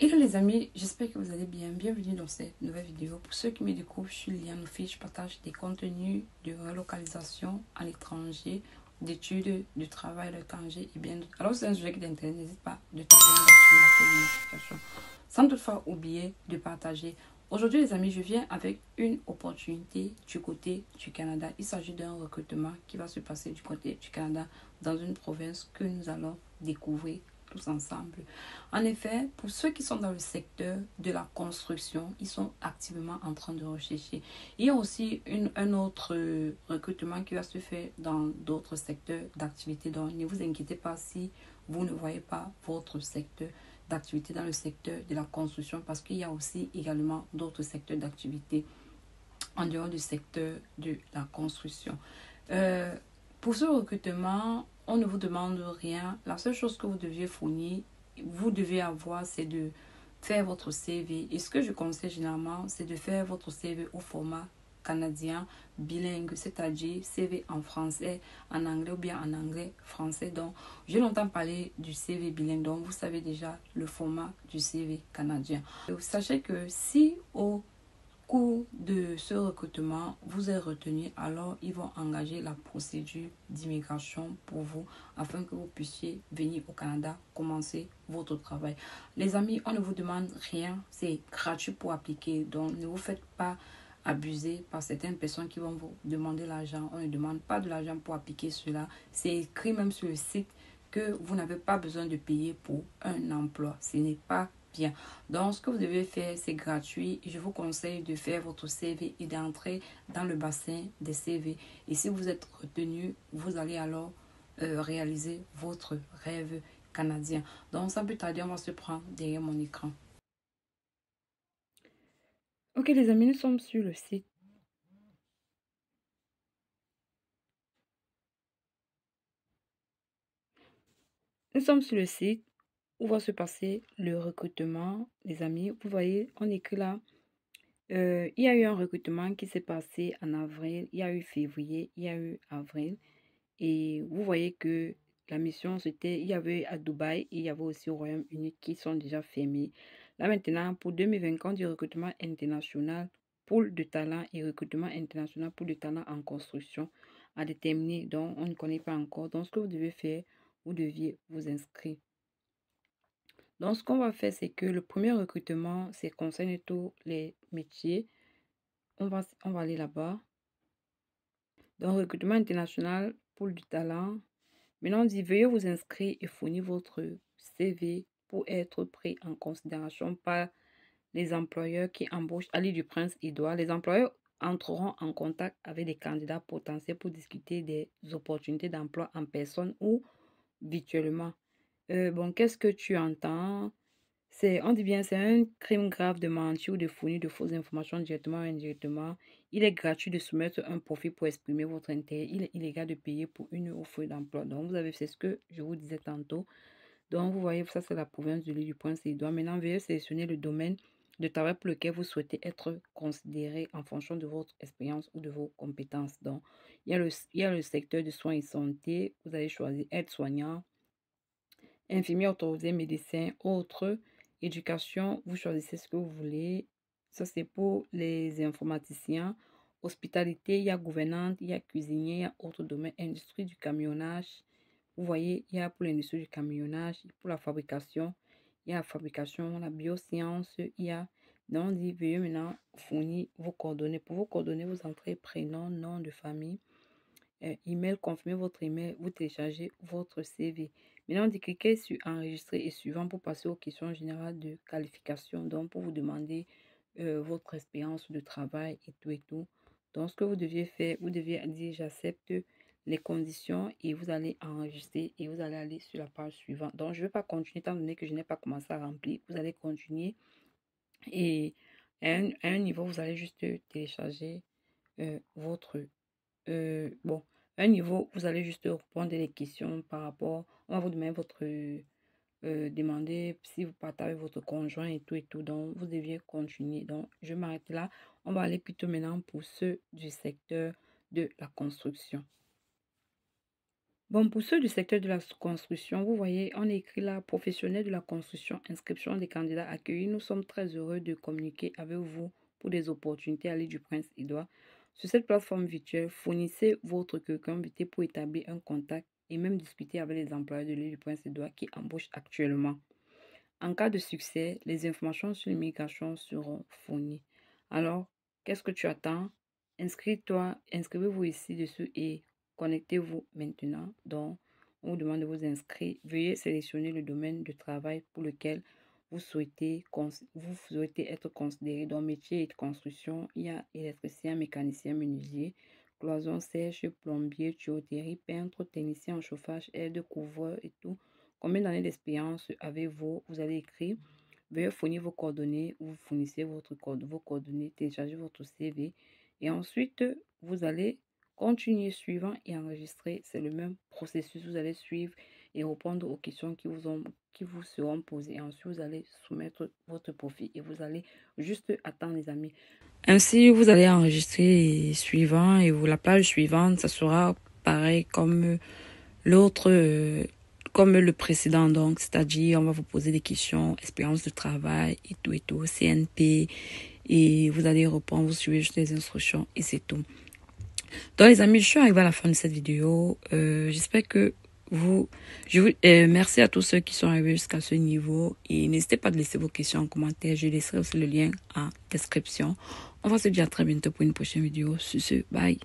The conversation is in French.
Hello les amis, j'espère que vous allez bien. Bienvenue dans cette nouvelle vidéo. Pour ceux qui me découvrent, je suis Liane Ofi. Je partage des contenus de relocalisation à l'étranger, d'études, de travail à l'étranger et bien d'autres. Alors c'est un sujet qui t'intéresse, n'hésite pas de t'abonner, d'activer la cloche de notification. Sans toutefois oublier de partager. Aujourd'hui les amis, je viens avec une opportunité du côté du Canada. Il s'agit d'un recrutement qui va se passer du côté du Canada dans une province que nous allons découvrir tous ensemble. En effet, pour ceux qui sont dans le secteur de la construction, ils sont activement en train de rechercher. Il y a aussi un autre recrutement qui va se faire dans d'autres secteurs d'activité. Donc, ne vous inquiétez pas si vous ne voyez pas votre secteur d'activité dans le secteur de la construction parce qu'il y a aussi également d'autres secteurs d'activité en dehors du secteur de la construction. Euh, pour ce recrutement, on ne vous demande rien. La seule chose que vous deviez fournir, vous devez avoir, c'est de faire votre CV. Et ce que je conseille généralement, c'est de faire votre CV au format canadien bilingue, c'est-à-dire CV en français, en anglais ou bien en anglais français. Donc, j'ai longtemps parlé du CV bilingue, donc vous savez déjà le format du CV canadien. Sachez que si au cours de ce recrutement vous êtes retenu, alors ils vont engager la procédure d'immigration pour vous afin que vous puissiez venir au Canada commencer votre travail. Les amis, on ne vous demande rien, c'est gratuit pour appliquer, donc ne vous faites pas abuser par certaines personnes qui vont vous demander l'argent. On ne demande pas de l'argent pour appliquer cela. C'est écrit même sur le site que vous n'avez pas besoin de payer pour un emploi. Ce n'est pas bien. Donc, ce que vous devez faire, c'est gratuit. Je vous conseille de faire votre CV et d'entrer dans le bassin des CV. Et si vous êtes retenu, vous allez alors réaliser votre rêve canadien. Donc, sans plus tarder, on va se prendre derrière mon écran. Ok, les amis, nous sommes sur le site. Nous sommes sur le site où va se passer le recrutement, les amis. Vous voyez, on écrit là. Il y a eu un recrutement qui s'est passé en avril, il y a eu février, il y a eu avril. Et vous voyez que la mission, c'était, il y avait à Dubaï et il y avait aussi au Royaume-Uni qui sont déjà fermés. Là maintenant, pour 2024, du recrutement international, pool de talent et recrutement international pour le talent en construction à déterminer, donc on ne connaît pas encore. Donc, ce que vous devez faire, vous deviez vous inscrire. Donc, ce qu'on va faire, c'est que le premier recrutement, c'est concerne tous les métiers. On va aller là-bas. Donc, recrutement international, pool du talent. Maintenant, on dit veuillez vous inscrire et fournir votre CV pour être pris en considération par les employeurs qui embauchent à l'île du Prince-Édouard. Les employeurs entreront en contact avec des candidats potentiels pour discuter des opportunités d'emploi en personne ou virtuellement. Bon, qu'est-ce que tu entends? On dit bien, c'est un crime grave de mentir ou de fournir de fausses informations directement ou indirectement. Il est gratuit de soumettre un profil pour exprimer votre intérêt. Il est illégal de payer pour une offre d'emploi. Donc, vous avez, c'est ce que je vous disais tantôt. Donc, vous voyez, ça, c'est la province de l'île du Prince-Édouard. Maintenant, veuillez sélectionner le domaine de travail pour lequel vous souhaitez être considéré en fonction de votre expérience ou de vos compétences. Donc, il y a le secteur de soins et santé. Vous allez choisir aide-soignant, infirmier autorisé, médecin, autre, éducation, vous choisissez ce que vous voulez. Ça, c'est pour les informaticiens. Hospitalité, il y a gouvernante, il y a cuisinier, il y a autre domaine. Industrie du camionnage. Vous voyez, il y a pour l'industrie du camionnage, pour la fabrication, il y a la fabrication, la bioscience, il y a... Donc, on dit, veuillez maintenant fournir vos coordonnées. Pour vos coordonnées, vous entrez prénom, nom de famille, email, confirmez votre email, vous téléchargez votre CV. Maintenant, on cliquez sur enregistrer et suivant pour passer aux questions générales de qualification. Donc, pour vous demander votre expérience de travail et tout et tout. Donc, ce que vous deviez faire, vous deviez dire j'accepte les conditions et vous allez enregistrer et vous allez aller sur la page suivante. Donc, je ne vais pas continuer étant donné que je n'ai pas commencé à remplir. Vous allez continuer et à un niveau, vous allez juste télécharger votre bon, un niveau, vous allez juste répondre des questions par rapport, on va vous demander demander si vous partagez votre conjoint et tout et tout, donc vous deviez continuer. Donc, je m'arrête là. On va aller plutôt maintenant pour ceux du secteur de la construction. Bon, pour ceux du secteur de la construction, vous voyez, on écrit là, professionnel de la construction, inscription des candidats accueillis. Nous sommes très heureux de communiquer avec vous pour des opportunités à l'île du Prince-Édouard. Sur cette plateforme virtuelle, fournissez votre curriculum vitae pour établir un contact et même discuter avec les employeurs de l'île du Prince-Édouard qui embauchent actuellement. En cas de succès, les informations sur l'immigration seront fournies. Alors, qu'est-ce que tu attends? Inscris-toi, inscrivez-vous ici dessus et connectez-vous maintenant. Donc, on vous demande de vous inscrire. Veuillez sélectionner le domaine de travail pour lequel vous souhaitez être considéré. Dans métier et de construction, il y a électricien, mécanicien, menuisier, cloison sèche, plombier, tuyauterie, peintre, technicien en chauffage, aide-couvreur et tout. Combien d'années d'expérience avez-vous? Vous allez écrire. Veuillez fournir vos coordonnées. Vous fournissez vos coordonnées, téléchargez votre CV. Et ensuite, vous allez continuer suivant et enregistrer. C'est le même processus. Vous allez suivre et répondre aux questions qui vous seront posées. Et ensuite, vous allez soumettre votre profil et vous allez juste attendre, les amis. Ainsi, vous allez enregistrer suivant et la page suivante, ça sera pareil comme l'autre, comme le précédent, donc, c'est-à-dire, on va vous poser des questions, expérience de travail et tout, CNP, et vous allez répondre, vous suivez juste les instructions et c'est tout. Donc, les amis, je suis arrivée à la fin de cette vidéo. J'espère que merci à tous ceux qui sont arrivés jusqu'à ce niveau et n'hésitez pas à laisser vos questions en commentaire. Je laisserai aussi le lien en description. On va se dire à très bientôt pour une prochaine vidéo. Sur ce, bye.